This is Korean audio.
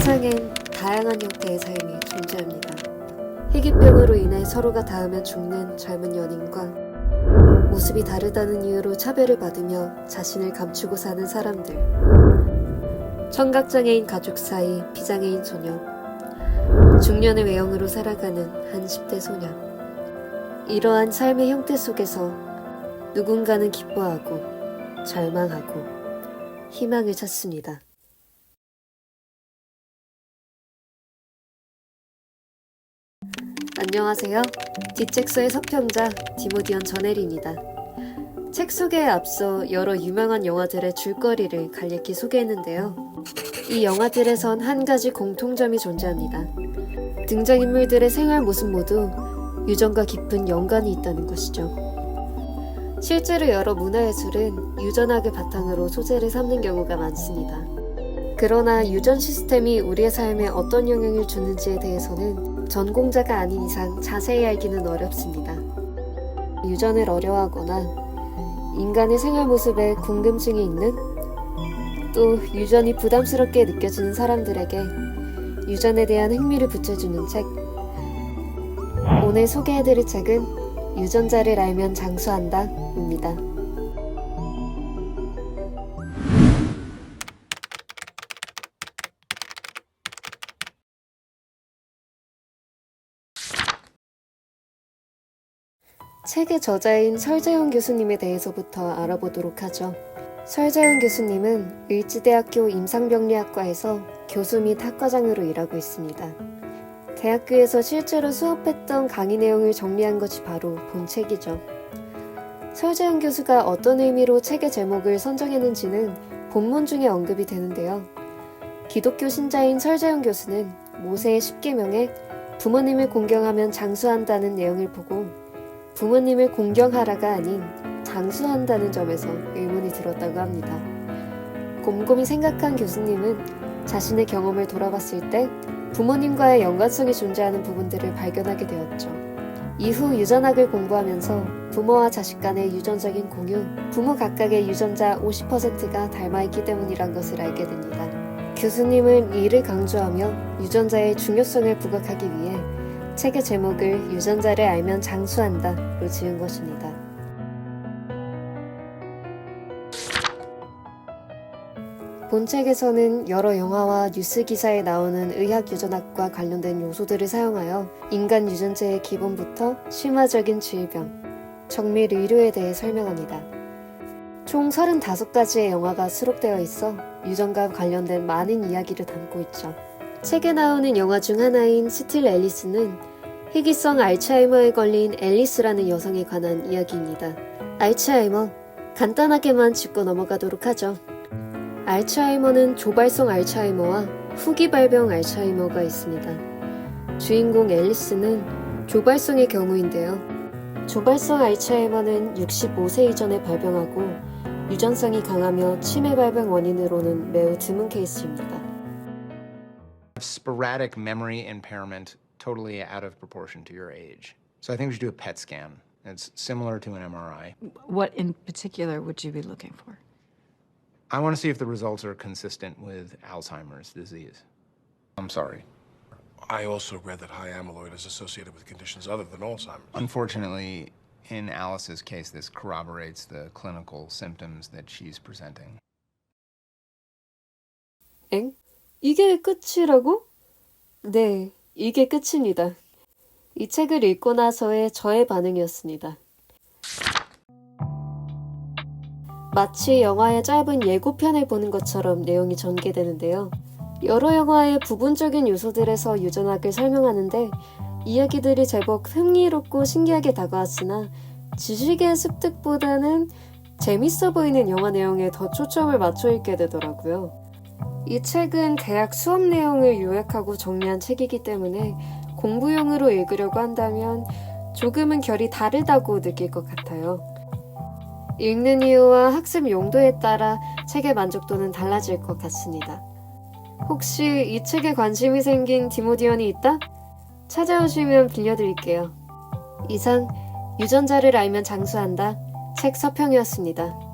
세상엔 다양한 형태의 삶이 존재합니다. 희귀병으로 인해 서로가 닿으면 죽는 젊은 연인과 모습이 다르다는 이유로 차별을 받으며 자신을 감추고 사는 사람들, 청각장애인 가족 사이 비장애인 소녀, 중년의 외형으로 살아가는 한 10대 소녀. 이러한 삶의 형태 속에서 누군가는 기뻐하고 절망하고 희망을 찾습니다. 안녕하세요. 뒷책서의 서평자 디모디언 전혜리입니다. 책 소개에 앞서 여러 유명한 영화들의 줄거리를 간략히 소개했는데요. 이 영화들에선 한 가지 공통점이 존재합니다. 등장인물들의 생활 모습 모두 유전과 깊은 연관이 있다는 것이죠. 실제로 여러 문화예술은 유전학을 바탕으로 소재를 삼는 경우가 많습니다. 그러나 유전 시스템이 우리의 삶에 어떤 영향을 주는지에 대해서는 전공자가 아닌 이상 자세히 알기는 어렵습니다. 유전을 어려워하거나 인간의 생활 모습에 궁금증이 있는, 또 유전이 부담스럽게 느껴지는 사람들에게 유전에 대한 흥미를 붙여주는 책. 오늘 소개해드릴 책은 유전자를 알면 장수한다 입니다. 책의 저자인 설재현 교수님에 대해서부터 알아보도록 하죠. 설재현 교수님은 을지대학교 임상병리학과에서 교수 및 학과장으로 일하고 있습니다. 대학교에서 실제로 수업했던 강의 내용을 정리한 것이 바로 본 책이죠. 설재현 교수가 어떤 의미로 책의 제목을 선정했는지는 본문 중에 언급이 되는데요. 기독교 신자인 설재현 교수는 모세의 10계명에 부모님을 공경하면 장수한다는 내용을 보고 부모님을 공경하라가 아닌 장수한다는 점에서 의문이 들었다고 합니다. 곰곰이 생각한 교수님은 자신의 경험을 돌아봤을 때 부모님과의 연관성이 존재하는 부분들을 발견하게 되었죠. 이후 유전학을 공부하면서 부모와 자식 간의 유전적인 공유, 부모 각각의 유전자 50%가 닮아있기 때문이란 것을 알게 됩니다. 교수님은 이를 강조하며 유전자의 중요성을 부각하기 위해 책의 제목을 유전자를 알면 장수한다로 지은 것입니다. 본 책에서는 여러 영화와 뉴스 기사에 나오는 의학 유전학과 관련된 요소들을 사용하여 인간 유전체의 기본부터 심화적인 질병, 정밀 의료에 대해 설명합니다. 총 35가지의 영화가 수록되어 있어 유전과 관련된 많은 이야기를 담고 있죠. 책에 나오는 영화 중 하나인 스틸 앨리스는 희귀성 알츠하이머에 걸린 앨리스라는 여성에 관한 이야기입니다. 알츠하이머, 간단하게만 짚고 넘어가도록 하죠. 알츠하이머는 조발성 알츠하이머와 후기 발병 알츠하이머가 있습니다. 주인공 앨리스는 조발성의 경우인데요. 조발성 알츠하이머는 65세 이전에 발병하고 유전성이 강하며 치매 발병 원인으로는 매우 드문 케이스입니다. Sporadic memory impairment totally out of proportion to your age. So I think we should do a PET scan. It's similar to an MRI. What in particular would you be looking for? I want to see if the results are consistent with Alzheimer's disease. I'm sorry. I also read that high amyloid is associated with conditions other than Alzheimer's. Unfortunately, in Alice's case, this corroborates the clinical symptoms that she's presenting. 엥? 이게 끝이라고? 네, 이게 끝입니다. 이 책을 읽고 나서의 저의 반응이었습니다. 마치 영화의 짧은 예고편을 보는 것처럼 내용이 전개되는데요. 여러 영화의 부분적인 요소들에서 유전학을 설명하는데 이야기들이 제법 흥미롭고 신기하게 다가왔으나 지식의 습득보다는 재밌어 보이는 영화 내용에 더 초점을 맞춰 읽게 되더라고요. 이 책은 대학 수업 내용을 요약하고 정리한 책이기 때문에 공부용으로 읽으려고 한다면 조금은 결이 다르다고 느낄 것 같아요. 읽는 이유와 학습 용도에 따라 책의 만족도는 달라질 것 같습니다. 혹시 이 책에 관심이 생긴 디모디언이 있다? 찾아오시면 빌려드릴게요. 이상 유전자를 알면 장수한다 책 서평이었습니다.